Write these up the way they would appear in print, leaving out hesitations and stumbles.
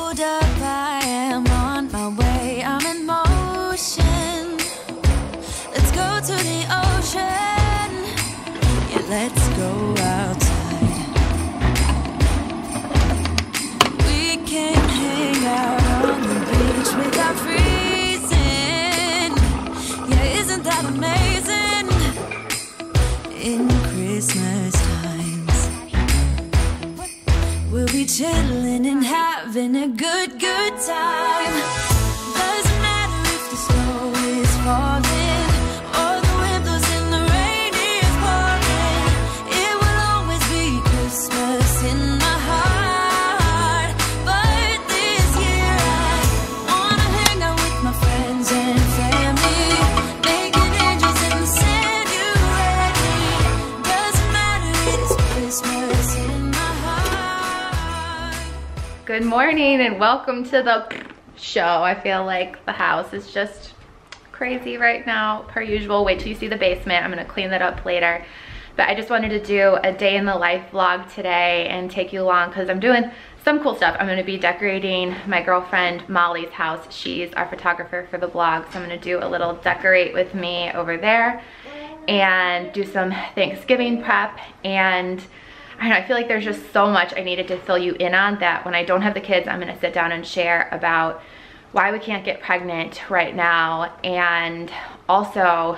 Hold up, I am on my way, I'm in motion. Let's go to the ocean. Yeah, let's go outside. We can hang out on the beach without freezing. Yeah, isn't that amazing? In Christmas times, we'll be chilling and having a good time. Doesn't matter if the snow is falling or the wind blows and the rain is pouring. It will always be Christmas in my heart. But this year I wanna hang out with my friends and family, making angels in the sand. You ready? Doesn't matter, it's Christmas in my heart. Good morning and welcome to the show. I feel like the house is just crazy right now, per usual. Wait till you see the basement. I'm gonna clean that up later. But I just wanted to do a day in the life vlog today and take you along because I'm doing some cool stuff. I'm gonna be decorating my girlfriend Molly's house. She's our photographer for the vlog. So I'm gonna do a little decorate with me over there and do some Thanksgiving prep. And I don't know, I feel like there's just so much I needed to fill you in on that when I don't have the kids, I'm gonna sit down and share about why we can't get pregnant right now and also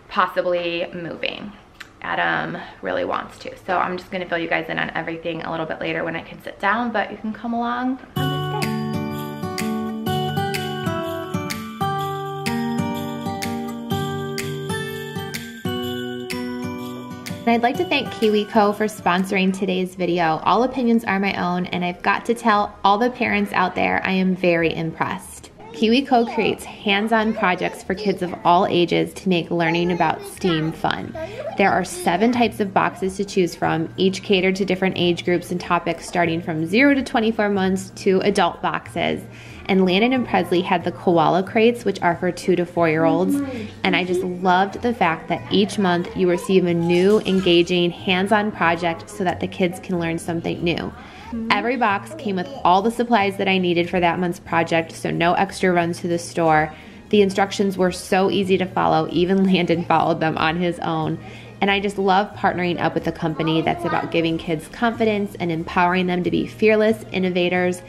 possibly moving. Adam really wants to. So I'm just gonna fill you guys in on everything a little bit later when I can sit down, but you can come along on this day. And I'd like to thank KiwiCo for sponsoring today's video. All opinions are my own, and I've got to tell all the parents out there I am very impressed. KiwiCo creates hands-on projects for kids of all ages to make learning about STEAM fun. There are 7 types of boxes to choose from, each catered to different age groups and topics starting from 0 to 24 months to adult boxes. And Landon and Presley had the koala crates, which are for 2 to 4-year-olds. And I just loved the fact that each month you receive a new, engaging, hands-on project so that the kids can learn something new. Every box came with all the supplies that I needed for that month's project, so no extra runs to the store. The instructions were so easy to follow, even Landon followed them on his own. And I just love partnering up with a company that's about giving kids confidence and empowering them to be fearless innovators,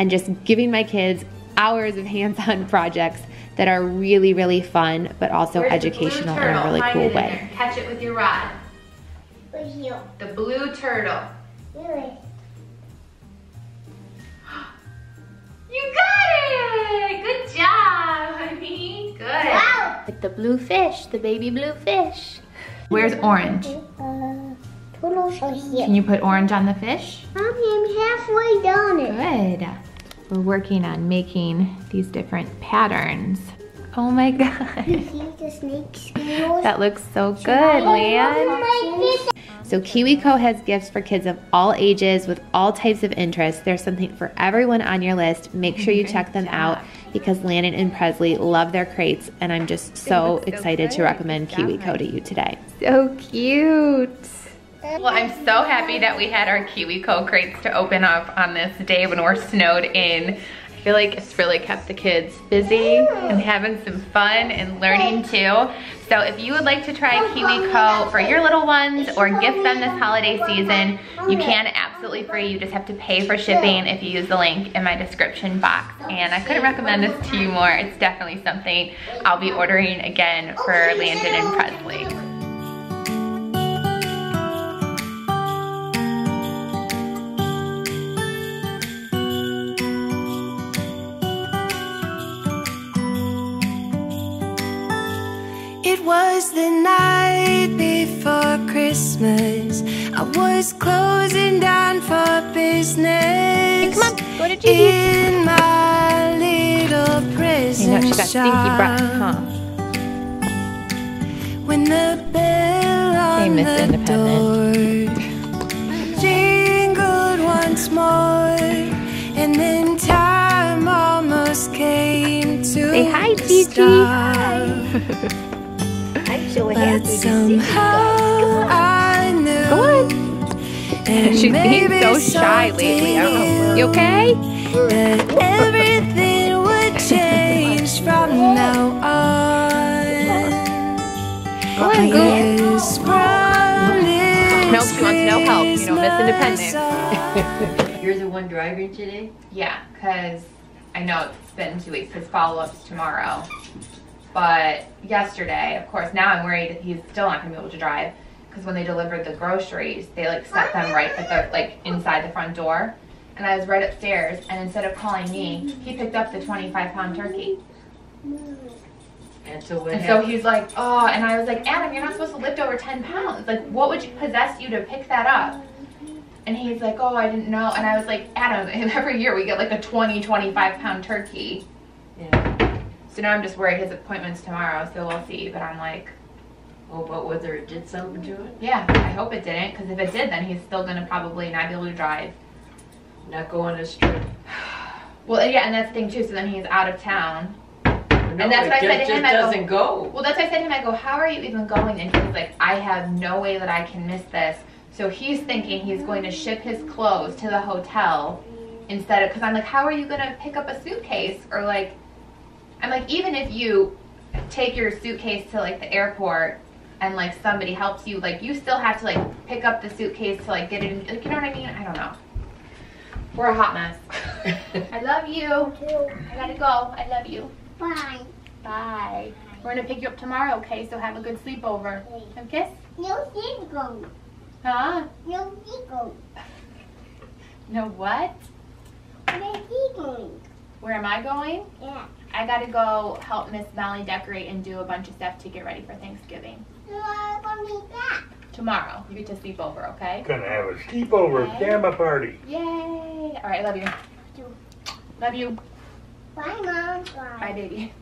and just giving my kids hours of hands-on projects that are really, really fun, but also educational in a really cool way. Catch it with your rod. The blue turtle. You got it! Good job, honey. Good. Wow. With the blue fish, the baby blue fish. Where's orange? Can you put orange on the fish? I'm halfway down it. Good. We're working on making these different patterns. Oh my God. You see the snake scales? That looks so good, Lan. So KiwiCo has gifts for kids of all ages with all types of interests. There's something for everyone on your list. Make sure you check them out because Landon and Presley love their crates, and I'm just so excited to recommend KiwiCo to you today. So cute. Well, I'm so happy that we had our KiwiCo crates to open up on this day when we're snowed in. I feel like it's really kept the kids busy and having some fun and learning too. So if you would like to try KiwiCo for your little ones or gift them this holiday season, you can absolutely free. You just have to pay for shipping if you use the link in my description box. And I couldn't recommend this to you more. It's definitely something I'll be ordering again for Landon and Presley. It was the night before Christmas. I was closing down for business. Come on, go to Gigi. In my little prison I know, she got stinky breath, huh? When the bell on the door jingled once more, and then time almost came to say hi, Gigi. I'm so but happy to see you somehow guys. I knew. Go on. And She's being maybe so shy lately. I don't know. You okay? that everything would change from now on. This promise Nope, she wants no help. You know, Miss Independent. You're the one driving today? Yeah, because I know it's been 2 weeks. His follow-up's tomorrow. But yesterday, of course, now I'm worried he's still not going to be able to drive. Because when they delivered the groceries, they like set them right at the, like inside the front door. And I was right upstairs, and instead of calling me, he picked up the 25-pound turkey. And so what And happened? so he's like, oh, and I was like, Adam, you're not supposed to lift over 10 pounds. Like, what would you possess you to pick that up? And he's like, oh, I didn't know. And I was like, Adam, every year we get like a 25-pound turkey. Yeah. So now I'm just worried his appointment's tomorrow, so we'll see. But I'm like, Oh, but whether it did something to it? yeah, I hope it didn't. Because if it did, then he's still going to probably not be able to drive. Not go on this trip. Well, yeah, and that's the thing too. So then he's out of town. No, And that's what I said to him. It doesn't go. Well, that's what I said to him. I go, how are you even going? And he's like, I have no way that I can miss this. So he's thinking he's going to ship his clothes to the hotel instead of, because I'm like, how are you going to pick up a suitcase? Or like, I'm like, even if you take your suitcase to like the airport and like somebody helps you, like you still have to like pick up the suitcase to like get it in, like, you know what I mean? I don't know. We're a hot mess. I love you. I gotta go. I love you. Bye. Bye. We're gonna pick you up tomorrow, okay? So have a good sleepover. Have a kiss? No seagull. Huh? No seagull. No what? No seagull. Where am I going? Yeah. I gotta go help Miss Molly decorate and do a bunch of stuff to get ready for Thanksgiving. No, I'm gonna be back. Tomorrow. You get to sleep over, okay? Gonna have a sleepover Okay. pajama party. Yay! Alright, love you. Love you. Bye, Mom. Bye, baby.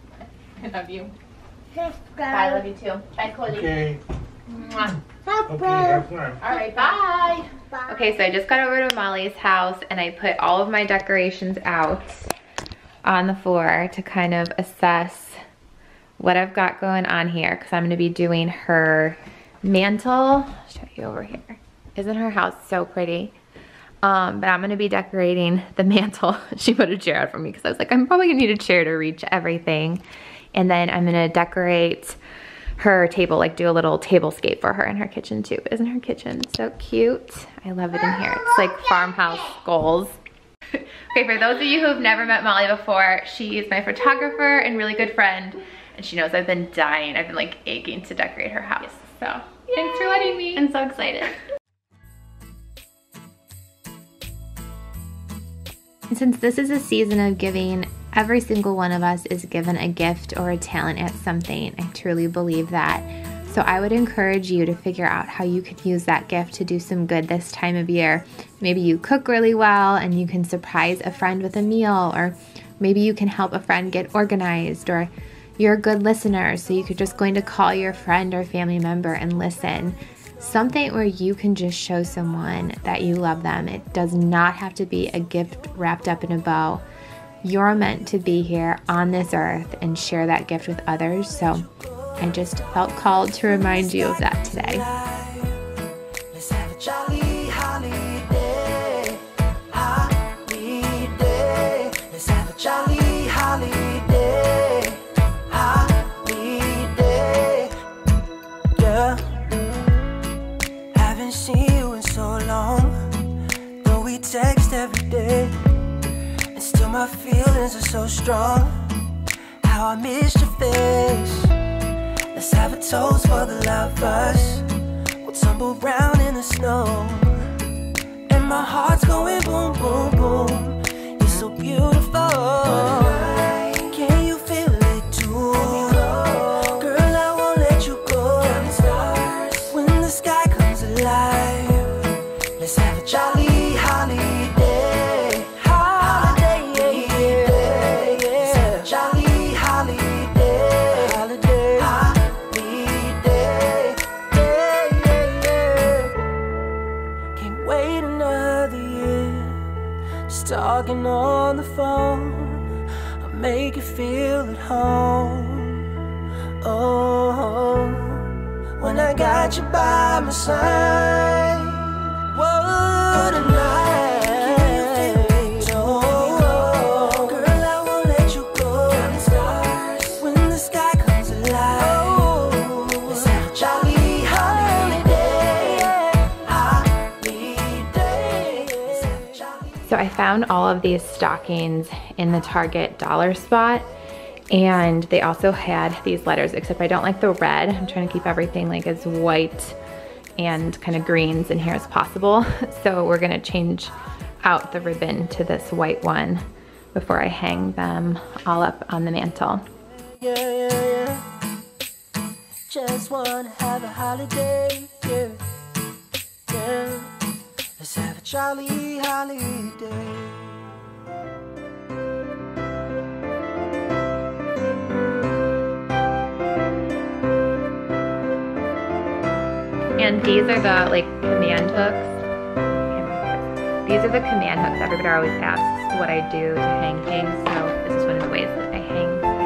I love you. Subscribe. Bye, love you too. Bye, Cody. Okay. Mwah. Okay, Subscribe. have fun. Alright, bye. Bye. Okay, so I just got over to Molly's house and I put all of my decorations out on the floor to kind of assess what I've got going on here, because I'm going to be doing her mantle. I'll show you over here. Isn't her house so pretty? But I'm going to be decorating the mantle. She put a chair out for me because I was like, I'm probably going to need a chair to reach everything. And then I'm going to decorate her table, like do a little tablescape for her in her kitchen too. Isn't her kitchen so cute? I love it in here. It's like farmhouse goals. Okay, for those of you who have never met Molly before, she is my photographer and really good friend. And she knows I've been dying. I've been like aching to decorate her house. So thanks for letting me. I'm so excited. And since this is a season of giving, every single one of us is given a gift or a talent at something. I truly believe that. So I would encourage you to figure out how you could use that gift to do some good this time of year. Maybe you cook really well and you can surprise a friend with a meal, or maybe you can help a friend get organized, or you're a good listener, so you could just going to call your friend or family member and listen. Something where you can just show someone that you love them. It does not have to be a gift wrapped up in a bow. You're meant to be here on this earth and share that gift with others. So I just felt called to remind you of that today. Let's have a jolly holiday. Holiday. Let's have a jolly holiday. Holiday. Yeah. Haven't seen you in so long. Though we text every day, and still my feelings are so strong. How I missed your face. Let's have a toast for the lovers. We'll tumble round in the snow, and my heart's going boom, boom, boom. You're so beautiful. Can you feel it too? Girl, I won't let you go. When the sky comes alive, let's have a jolly holiday. Holiday, yeah. Let's have a jolly holiday. Holiday. Can't wait another year. Just talking on the phone, I'll make you feel at home. Oh, when I got you by my side. What a night. Oh, found all of these stockings in the Target dollar spot, and they also had these letters, except I don't like the red. I'm trying to keep everything like as white and kind of greens in here as possible. So we're gonna change out the ribbon to this white one before I hang them all up on the mantle. Yeah. Just wanna have a holiday, yeah. Let's have a jolly holiday. And these are the like command hooks. These are the command hooks. Everybody always asks what I do to hang things, so this is one of the ways that I hang my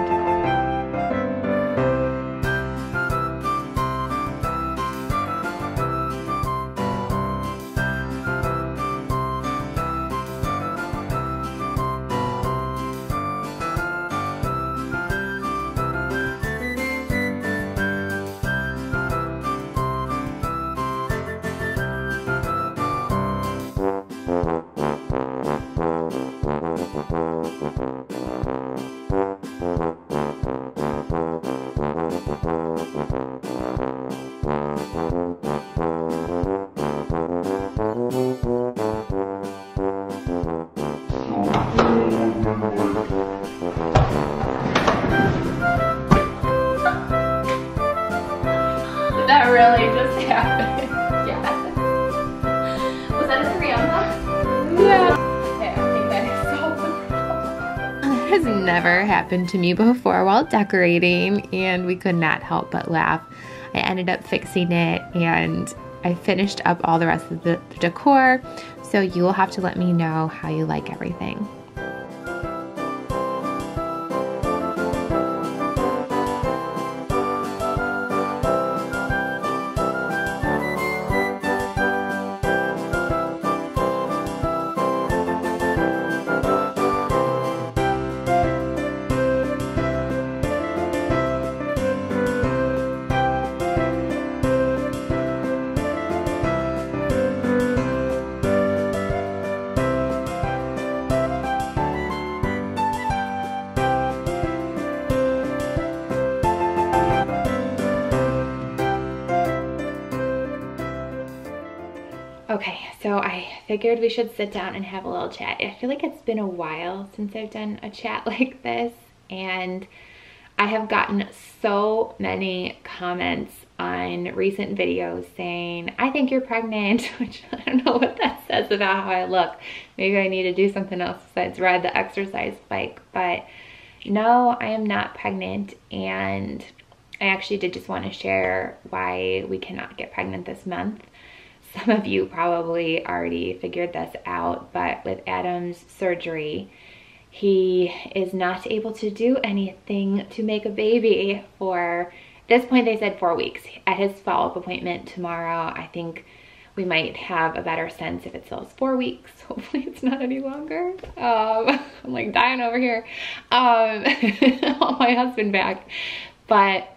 Did that really just happen? Yeah. Was that a Brianna? Yeah. Okay, I think that is so wonderful. That has never happened to me before while decorating, and we could not help but laugh. I ended up fixing it, and I finished up all the rest of the decor, so you will have to let me know how you like everything. Okay, so I figured we should sit down and have a little chat. I feel like it's been a while since I've done a chat like this, and I have gotten so many comments on recent videos saying, I think you're pregnant, which I don't know what that says about how I look. Maybe I need to do something else besides ride the exercise bike, but no, I am not pregnant, and I actually did just want to share why we cannot get pregnant this month. Some of you probably already figured this out, but with Adam's surgery, he is not able to do anything to make a baby for, at this point they said 4 weeks. At his follow-up appointment tomorrow, I think we might have a better sense if it still is 4 weeks. Hopefully it's not any longer. I'm like dying over here. I want my husband back. But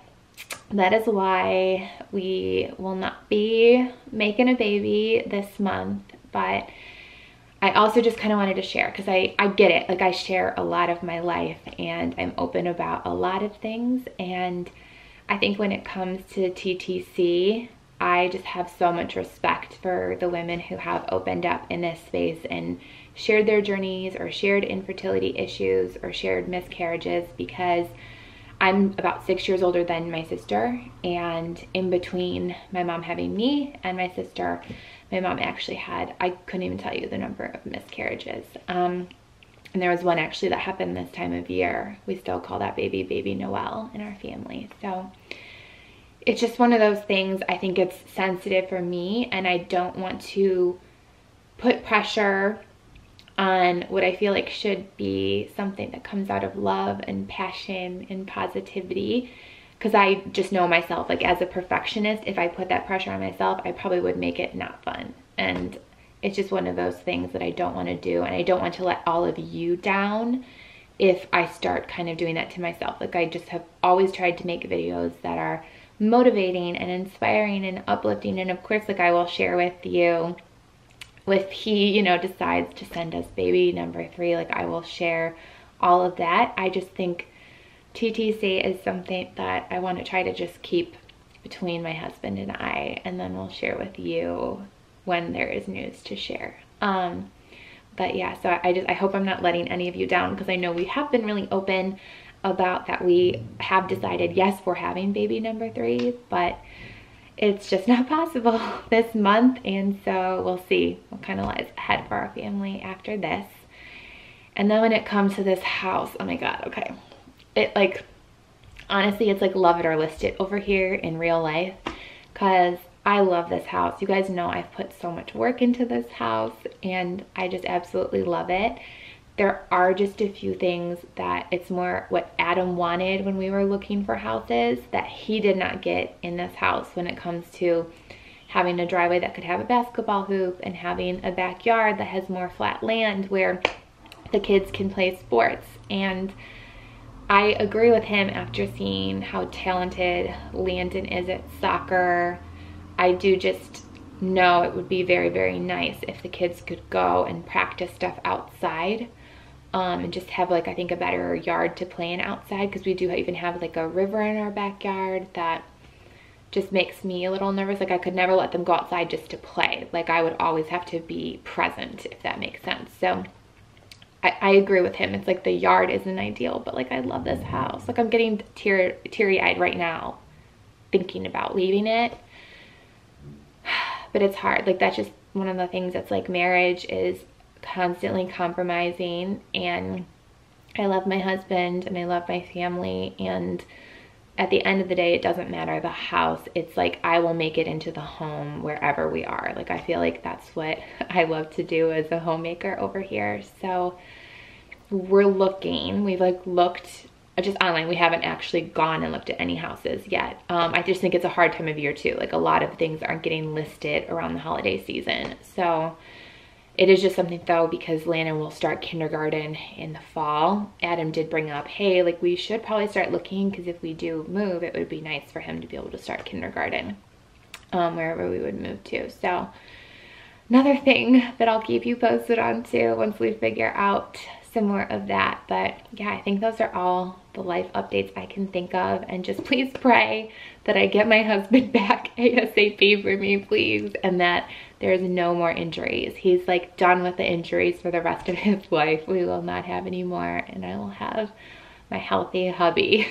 that is why we will not be making a baby this month. But I also just kind of wanted to share, because I get it. Like, I share a lot of my life and I'm open about a lot of things. And I think when it comes to TTC, I just have so much respect for the women who have opened up in this space and shared their journeys or shared infertility issues or shared miscarriages, because I'm about 6 years older than my sister, and in between my mom having me and my sister, my mom actually had, I couldn't even tell you the number of miscarriages. And there was one actually that happened this time of year. We still call that baby, Baby Noel in our family. So it's just one of those things. I think it's sensitive for me, and I don't want to put pressure on what I feel like should be something that comes out of love and passion and positivity, because I just know myself, like, as a perfectionist, if I put that pressure on myself, I probably would make it not fun. And it's just one of those things that I don't want to do, and I don't want to let all of you down if I start kind of doing that to myself. Like, I just have always tried to make videos that are motivating and inspiring and uplifting, and of course, like, I will share with you if he, you know, decides to send us baby number 3, like I will share all of that. I just think TTC is something that I want to try to just keep between my husband and I, and then we'll share with you when there is news to share. But yeah, so I hope I'm not letting any of you down, because I know we have been really open about that we have decided, yes, we're having baby number 3, but it's just not possible this month, and so we'll see what kind of lies ahead for our family after this. And then when it comes to this house, oh my god, okay, it like, honestly, it's like love it or list it over here in real life, because I love this house. You guys know I've put so much work into this house, and I just absolutely love it. There are just a few things that it's more what Adam wanted when we were looking for houses that he did not get in this house, when it comes to having a driveway that could have a basketball hoop and having a backyard that has more flat land where the kids can play sports. And I agree with him after seeing how talented Landon is at soccer. I do just know it would be very, very nice if the kids could go and practice stuff outside. And just have like, I think, a better yard to play in outside, because we do even have like a river in our backyard that just makes me a little nervous. Like I could never let them go outside just to play. Like I would always have to be present, if that makes sense. So I agree with him. It's like the yard isn't ideal, but like I love this house. Like I'm getting teary-eyed right now thinking about leaving it. But it's hard. Like that's just one of the things that's like, marriage is constantly compromising, and I love my husband and I love my family, and at the end of the day, it doesn't matter the house. It's like I will make it into the home wherever we are. Like I feel like that's what I love to do as a homemaker over here. So we're looking, we've like looked just online. We haven't actually gone and looked at any houses yet. I just think it's a hard time of year too. Like a lot of things aren't getting listed around the holiday season. So it is just something though, because Landon will start kindergarten in the fall. Adam did bring up, hey, like we should probably start looking, because if we do move, it would be nice for him to be able to start kindergarten wherever we would move to. So another thing that I'll keep you posted on too once we figure out some more of that. But yeah, I think those are all the life updates I can think of, and just please pray that I get my husband back ASAP for me, please, and that there's no more injuries. He's like done with the injuries for the rest of his life. We will not have any more, and I will have my healthy hubby.